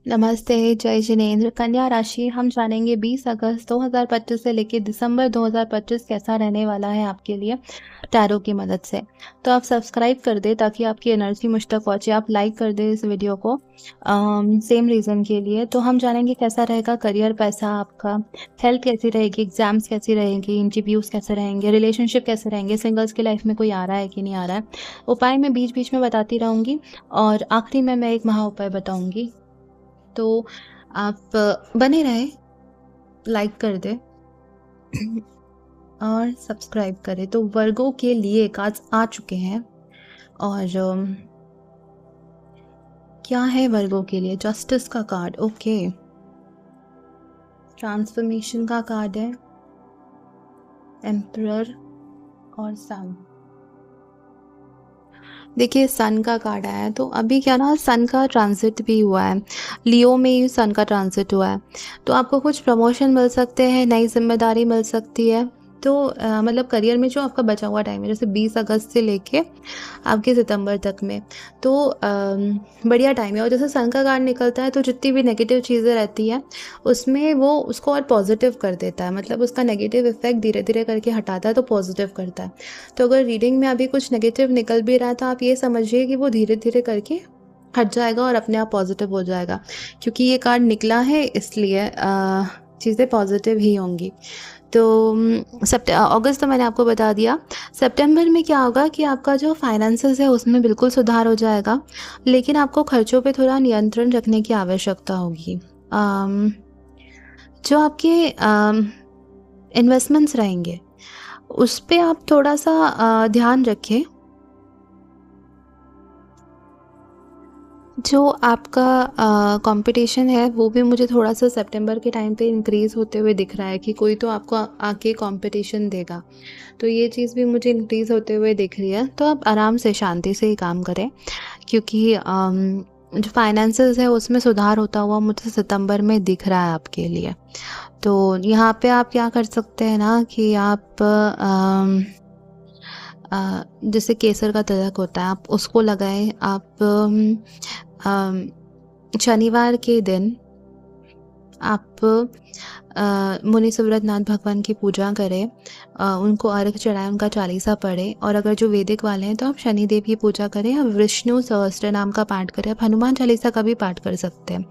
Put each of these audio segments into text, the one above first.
नमस्ते, जय जिनेंद्र। कन्या राशि हम जानेंगे 20 अगस्त 2025 से लेकर दिसंबर 2025 कैसा रहने वाला है आपके लिए टैरो की मदद से। तो आप सब्सक्राइब कर दें ताकि आपकी एनर्जी मुझ तक पहुँचे। आप लाइक कर दें इस वीडियो को सेम रीज़न के लिए। तो हम जानेंगे कैसा रहेगा करियर, पैसा आपका, हेल्थ कैसी रहेगी, एग्जाम्स कैसी रहेंगी, इंटरव्यूज़ कैसे रहेंगे, रिलेशनशिप कैसे रहेंगे, सिंगल्स की लाइफ में कोई आ रहा है कि नहीं आ रहा है। उपाय मैं बीच बीच में बताती रहूँगी और आखिरी में मैं एक महा उपाय बताऊँगी। तो आप बने रहें, लाइक कर दें और सब्सक्राइब करें। तो वर्गों के लिए कार्ड्स आ चुके हैं और क्या है वर्गों के लिए? जस्टिस का कार्ड, ओके। ट्रांसफॉर्मेशन का कार्ड है, एम्परर और सन। देखिए सन का कार्ड आया है, तो अभी क्या ना, सन का ट्रांजिट भी हुआ है, लियो में ही सन का ट्रांजिट हुआ है। तो आपको कुछ प्रमोशन मिल सकते हैं, नई जिम्मेदारी मिल सकती है। तो मतलब करियर में जो आपका बचा हुआ टाइम है, जैसे 20 अगस्त से लेके आपके सितंबर तक में, तो बढ़िया टाइम है। और जैसे सन का कार्ड निकलता है तो जितनी भी नेगेटिव चीज़ें रहती हैं उसमें वो उसको और पॉजिटिव कर देता है, मतलब उसका नेगेटिव इफेक्ट धीरे धीरे करके हटाता है तो पॉजिटिव करता है। तो अगर रीडिंग में अभी कुछ नेगेटिव निकल भी रहा है तो आप ये समझिए कि वो धीरे धीरे करके हट जाएगा और अपने आप पॉजिटिव हो जाएगा, क्योंकि ये कार्ड निकला है इसलिए चीज़ें पॉजिटिव ही होंगी। तो अगस्त तो मैंने आपको बता दिया। सितंबर में क्या होगा कि आपका जो फाइनेंसेस है उसमें बिल्कुल सुधार हो जाएगा, लेकिन आपको खर्चों पे थोड़ा नियंत्रण रखने की आवश्यकता होगी। जो आपके इन्वेस्टमेंट्स रहेंगे उस पे आप थोड़ा सा ध्यान रखें। जो आपका कंपटीशन है वो भी मुझे थोड़ा सा सितंबर के टाइम पे इंक्रीज़ होते हुए दिख रहा है कि कोई तो आपको आके कंपटीशन देगा, तो ये चीज़ भी मुझे इंक्रीज़ होते हुए दिख रही है। तो आप आराम से शांति से ही काम करें, क्योंकि जो फाइनेंसेस है उसमें सुधार होता हुआ मुझे सितंबर में दिख रहा है आपके लिए। तो यहाँ पे आप क्या कर सकते हैं ना कि आप जैसे केसर का तिलक होता है आप उसको लगाएं। आप शनिवार के दिन आप मुनि सुव्रतनाथ भगवान की पूजा करें, उनको अर्घ चढ़ाएं, उनका चालीसा पढ़ें। और अगर जो वैदिक वाले हैं तो आप शनिदेव की पूजा करें, आप विष्णु सहस्त्र नाम का पाठ करें, आप हनुमान चालीसा का भी पाठ कर सकते हैं।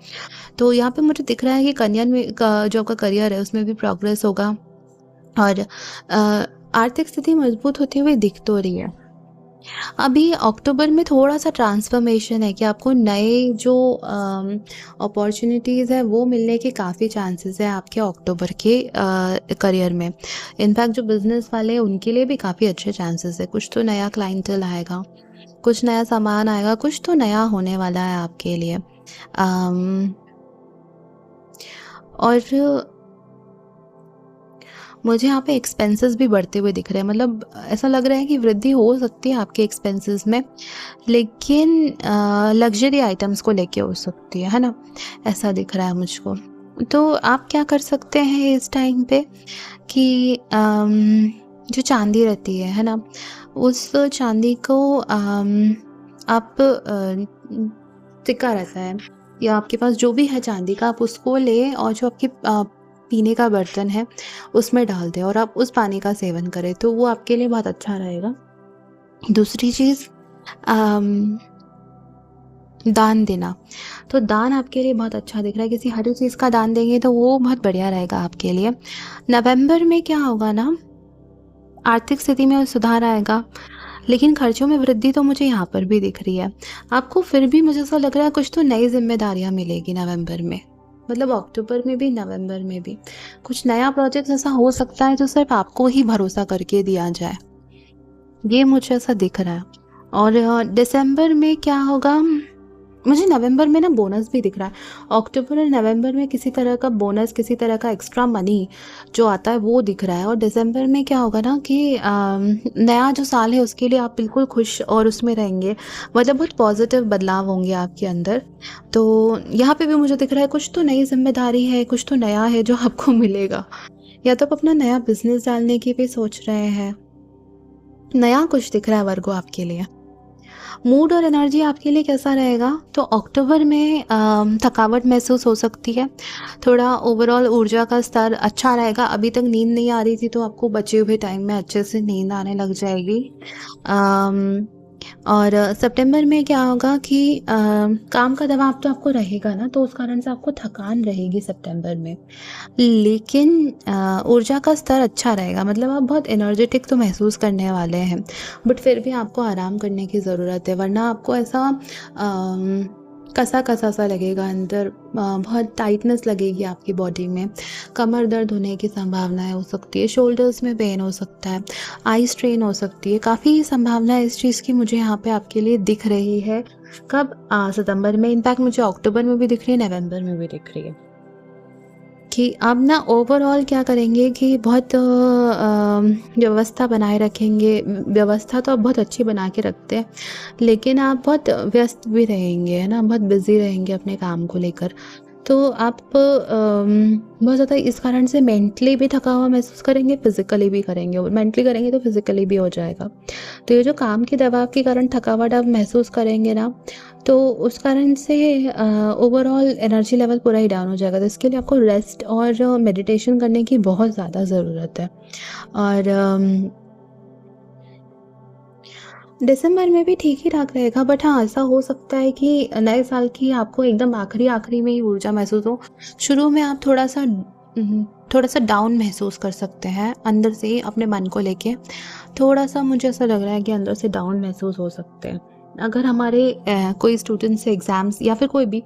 तो यहाँ पे मुझे दिख रहा है कि कन्या में जो आपका करियर है उसमें भी प्रोग्रेस होगा और आर्थिक स्थिति मजबूत होती हुई दिख तो रही है। अभी अक्टूबर में थोड़ा सा ट्रांसफॉर्मेशन है कि आपको नए जो अपॉर्चुनिटीज़ है वो मिलने के काफ़ी चांसेस है आपके अक्टूबर के करियर में। इनफैक्ट जो बिजनेस वाले हैं उनके लिए भी काफ़ी अच्छे चांसेस है। कुछ तो नया क्लाइंटल आएगा, कुछ नया सामान आएगा, कुछ तो नया होने वाला है आपके लिए। और मुझे यहाँ पे एक्सपेंसेस भी बढ़ते हुए दिख रहे हैं, मतलब ऐसा लग रहा है कि वृद्धि हो सकती है आपके एक्सपेंसेस में, लेकिन लग्जरी आइटम्स को लेके हो सकती है ना, ऐसा दिख रहा है मुझको। तो आप क्या कर सकते हैं इस टाइम पे कि जो चांदी रहती है ना, उस चांदी को आप सिक्का रहता है या आपके पास जो भी है चांदी का, आप उसको ले और जो आपकी पीने का बर्तन है उसमें डाल दें और आप उस पानी का सेवन करें, तो वो आपके लिए बहुत अच्छा रहेगा। दूसरी चीज़ दान देना, तो दान आपके लिए बहुत अच्छा दिख रहा है। किसी हरी चीज़ का दान देंगे तो वो बहुत बढ़िया रहेगा आपके लिए। नवंबर में क्या होगा ना, आर्थिक स्थिति में सुधार आएगा, लेकिन खर्चों में वृद्धि तो मुझे यहाँ पर भी दिख रही है। आपको फिर भी मुझे ऐसा लग रहा है कुछ तो नई जिम्मेदारियाँ मिलेगी नवंबर में, मतलब अक्टूबर में भी नवंबर में भी कुछ नया प्रोजेक्ट ऐसा हो सकता है जो सिर्फ आपको ही भरोसा करके दिया जाए, ये मुझे ऐसा दिख रहा है। और दिसंबर में क्या होगा, मुझे नवंबर में ना बोनस भी दिख रहा है। अक्टूबर और नवंबर में किसी तरह का बोनस, किसी तरह का एक्स्ट्रा मनी जो आता है वो दिख रहा है। और दिसंबर में क्या होगा ना कि नया जो साल है उसके लिए आप बिल्कुल खुश और उसमें रहेंगे, मतलब बहुत पॉजिटिव बदलाव होंगे आपके अंदर। तो यहाँ पे भी मुझे दिख रहा है कुछ तो नई जिम्मेदारी है, कुछ तो नया है जो आपको मिलेगा, या तो आप अपना नया बिजनेस डालने की भी सोच रहे हैं, नया कुछ दिख रहा है वर्गो आपके लिए। मूड और एनर्जी आपके लिए कैसा रहेगा? तो अक्टूबर में थकावट महसूस हो सकती है, थोड़ा ओवरऑल ऊर्जा का स्तर अच्छा रहेगा। अभी तक नींद नहीं आ रही थी, तो आपको बचे हुए टाइम में अच्छे से नींद आने लग जाएगी। अम, और सितंबर में क्या होगा कि काम का दबाव तो आपको रहेगा ना, तो उस कारण से आपको थकान रहेगी सितंबर में। लेकिन ऊर्जा का स्तर अच्छा रहेगा, मतलब आप बहुत एनर्जेटिक तो महसूस करने वाले हैं, बट फिर भी आपको आराम करने की ज़रूरत है, वरना आपको ऐसा कसा-कसा सा लगेगा अंदर, बहुत टाइटनेस लगेगी आपकी बॉडी में, कमर दर्द होने की संभावनाएँ हो सकती है, शोल्डर्स में पेन हो सकता है, आई स्ट्रेन हो सकती है, काफ़ी संभावना इस चीज़ की मुझे यहाँ पे आपके लिए दिख रही है। कब? सितंबर में, इनफैक्ट मुझे अक्टूबर में भी दिख रही है, नवंबर में भी दिख रही है। कि आप ना ओवरऑल क्या करेंगे कि बहुत व्यवस्था बनाए रखेंगे। व्यवस्था तो आप बहुत अच्छी बना के रखते हैं, लेकिन आप बहुत व्यस्त भी रहेंगे, है ना? बहुत बिज़ी रहेंगे अपने काम को लेकर। तो आप बहुत ज़्यादा इस कारण से मेंटली भी थका हुआ महसूस करेंगे, फिज़िकली भी करेंगे, और मेंटली करेंगे तो फिज़िकली भी हो जाएगा। तो ये जो काम के दबाव के कारण थकावट आप महसूस करेंगे ना, तो उस कारण से ओवरऑल एनर्जी लेवल पूरा ही डाउन हो जाएगा। तो इसके लिए आपको रेस्ट और मेडिटेशन करने की बहुत ज़्यादा ज़रूरत है। और दिसंबर में भी ठीक ही ठाक रहेगा, बट हाँ, ऐसा हो सकता है कि नए साल की आपको एकदम आखिरी-आखिरी में ही ऊर्जा महसूस हो। शुरू में आप थोड़ा-सा डाउन महसूस कर सकते हैं, अंदर से ही अपने मन को लेके। थोड़ा-सा मुझे ऐसा लग रहा है कि अंदर से डाउन महसूस हो सकते हैं। अगर हमारे कोई स्टूडेंट्स एग्ज़ाम्स या फिर कोई भी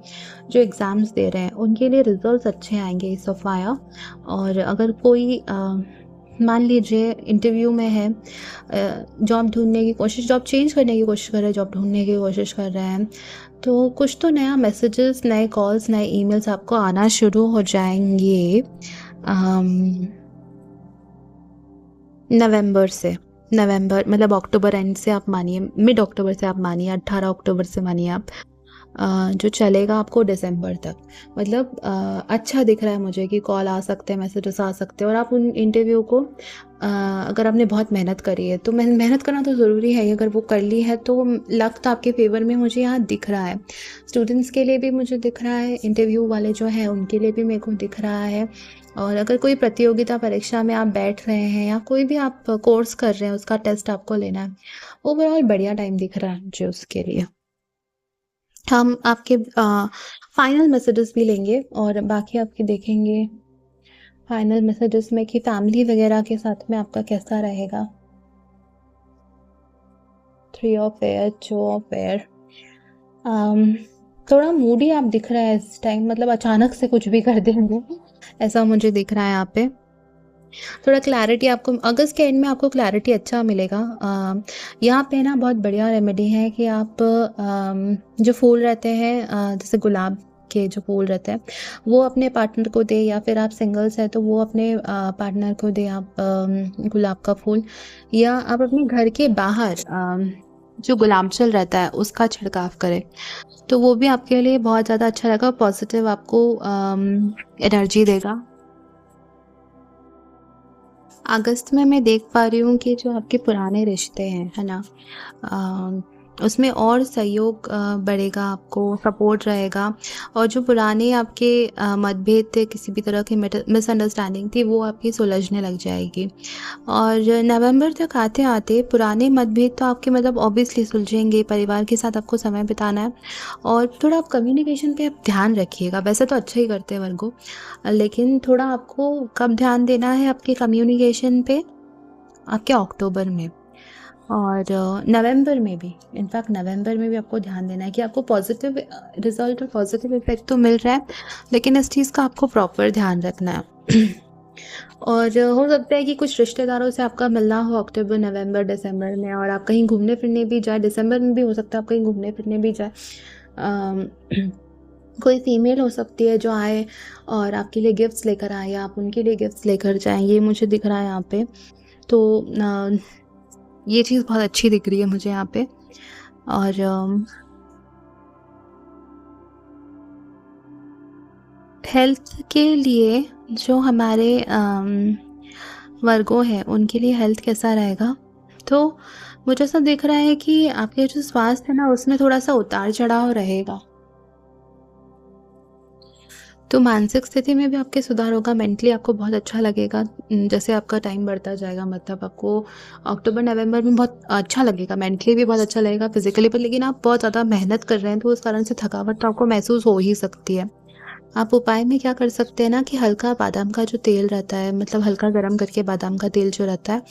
जो एग्ज़ाम्स दे रहे हैं, उनके लिए रिज़ल्ट्स अच्छे आएँगे इस सफ़ाया। और अगर कोई मान लीजिए इंटरव्यू में है, जॉब ढूँढने की कोशिश, जॉब चेंज करने की कोशिश कर रहे हैं, जॉब ढूँढने की कोशिश कर रहे हैं, तो कुछ तो नया मैसेजेस, नए कॉल्स, नए ईमेल्स आपको आना शुरू हो जाएँगे नवंबर से। नवंबर मतलब अक्टूबर एंड से आप मानिए, मिड अक्टूबर से आप मानिए, 18 अक्टूबर से मानिए आप, जो चलेगा आपको दिसंबर तक। मतलब अच्छा दिख रहा है मुझे कि कॉल आ सकते हैं, मैसेजेस आ सकते हैं, और आप उन इंटरव्यू को अगर आपने बहुत मेहनत करी है, तो मेहनत करना तो ज़रूरी है ही, अगर वो कर ली है तो लक तो आपके फ़ेवर में मुझे यहाँ दिख रहा है। स्टूडेंट्स के लिए भी मुझे दिख रहा है, इंटरव्यू वाले जो हैं उनके लिए भी मेरे को दिख रहा है। और अगर कोई प्रतियोगिता परीक्षा में आप बैठ रहे हैं या कोई भी आप कोर्स कर रहे हैं, उसका टेस्ट आपको लेना है, ओवरऑल बढ़िया टाइम दिख रहा है मुझे उसके लिए। हम आपके फाइनल मैसेजेस भी लेंगे और बाकी आपके देखेंगे फाइनल मैसेजेस में कि फैमिली वगैरह के साथ में आपका कैसा रहेगा। 3 ऑफ एयर, 2 ऑफ एयर। थोड़ा मूडी आप दिख रहा है इस टाइम, मतलब अचानक से कुछ भी कर देंगे, ऐसा मुझे दिख रहा है यहाँ पे। थोड़ा क्लैरिटी आपको अगस्त के एंड में आपको क्लैरिटी अच्छा मिलेगा। यहाँ पे ना बहुत बढ़िया रेमेडी है कि आप जो फूल रहते हैं, जैसे गुलाब के जो फूल रहते हैं, वो अपने पार्टनर को दे, या फिर आप सिंगल्स हैं तो वो अपने पार्टनर को दे आप गुलाब का फूल, या आप अपने घर के बाहर जो गुलाब जल रहता है उसका छिड़काव करें, तो वो भी आपके लिए बहुत ज़्यादा अच्छा रहेगा, पॉजिटिव आपको एनर्जी देगा। अगस्त में मैं देख पा रही हूँ कि जो आपके पुराने रिश्ते हैं, है ना? उसमें और सहयोग बढ़ेगा, आपको सपोर्ट रहेगा, और जो पुराने आपके मतभेद थे, किसी भी तरह की मिसअंडरस्टैंडिंग थी, वो आपकी सुलझने लग जाएगी। और नवंबर तक आते-आते पुराने मतभेद तो आपके मतलब ऑब्वियसली सुलझेंगे, परिवार के साथ आपको समय बिताना है, और थोड़ा आप कम्युनिकेशन पे आप ध्यान रखिएगा। वैसे तो अच्छा ही करते हैं वर्गो, लेकिन थोड़ा आपको कब ध्यान देना है आपके कम्युनिकेशन पे? आपके अक्टूबर में और नवंबर में भी। इनफैक्ट नवंबर में भी आपको ध्यान देना है कि आपको पॉजिटिव रिजल्ट और पॉजिटिव इफेक्ट तो मिल रहा है, लेकिन इस चीज़ का आपको प्रॉपर ध्यान रखना है। और हो सकता है कि कुछ रिश्तेदारों से आपका मिलना हो अक्टूबर, नवंबर, दिसंबर में, और आप कहीं घूमने फिरने भी जाए। दिसंबर में भी हो सकता है आप कहीं घूमने फिरने भी जाए। कोई फीमेल हो सकती है जो आए और आपके लिए गिफ्ट्स लेकर आए, या आप उनके लिए गिफ्ट्स लेकर जाएँ, ये मुझे दिख रहा है यहाँ पे। तो ये चीज़ बहुत अच्छी दिख रही है मुझे यहाँ पे। और हेल्थ के लिए जो हमारे वर्गों हैं, उनके लिए हेल्थ कैसा रहेगा? तो मुझे ऐसा दिख रहा है कि आपके जो स्वास्थ्य है ना, उसमें थोड़ा-सा उतार-चढ़ाव रहेगा। तो मानसिक स्थिति में भी आपके सुधार होगा, मेंटली आपको बहुत अच्छा लगेगा। जैसे आपका टाइम बढ़ता जाएगा, मतलब आपको अक्टूबर-नवंबर में बहुत अच्छा लगेगा, मेंटली भी बहुत अच्छा लगेगा, फिज़िकली भी। लेकिन आप बहुत ज़्यादा मेहनत कर रहे हैं, तो उस कारण से थकावट तो आपको महसूस हो ही सकती है। आप उपाय में क्या कर सकते हैं ना, कि हल्का बादाम का जो तेल रहता है, मतलब हल्का गरम करके बादाम का तेल जो रहता है,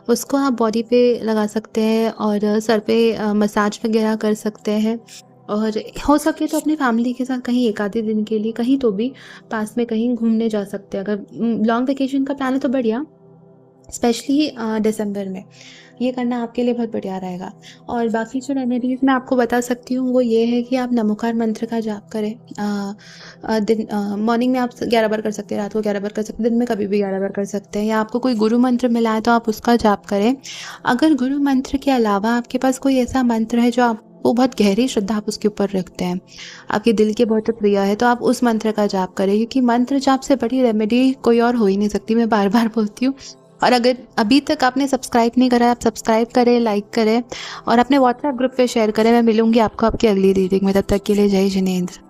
उसको आप बॉडी पे लगा सकते हैं और सर पे मसाज वगैरह कर सकते हैं। और हो सके तो अपनी फैमिली के साथ कहीं एक आधे दिन के लिए कहीं तो भी पास में कहीं घूमने जा सकते हैं। अगर लॉन्ग वेकेशन का प्लान है तो बढ़िया, स्पेशली दिसंबर में ये करना आपके लिए बहुत बढ़िया रहेगा। और बाकी जो रेमेडीज़ मैं आपको बता सकती हूँ वो ये है कि आप नमोकार मंत्र का जाप करें। मॉर्निंग में आप 11 बार कर सकते हैं, रात को 11 बार कर सकते हैं, दिन में कभी भी 11 बार कर सकते हैं। या आपको कोई गुरु मंत्र मिला है तो आप उसका जाप करें। अगर गुरु मंत्र के अलावा आपके पास कोई ऐसा मंत्र है जो आपको बहुत गहरी श्रद्धा आप उसके ऊपर रखते हैं, आपके दिल के बहुत प्रिय है, तो आप उस मंत्र का जाप करें, क्योंकि मंत्र जाप से बड़ी रेमेडी कोई और हो ही नहीं सकती। मैं बार बार बोलती हूँ। और अगर अभी तक आपने सब्सक्राइब नहीं करा है, आप सब्सक्राइब करें, लाइक करें और अपने व्हाट्सएप ग्रुप पे शेयर करें। मैं मिलूंगी आपको आपकी अगली रीडिंग में। तब तक के लिए जय जिनेंद्र।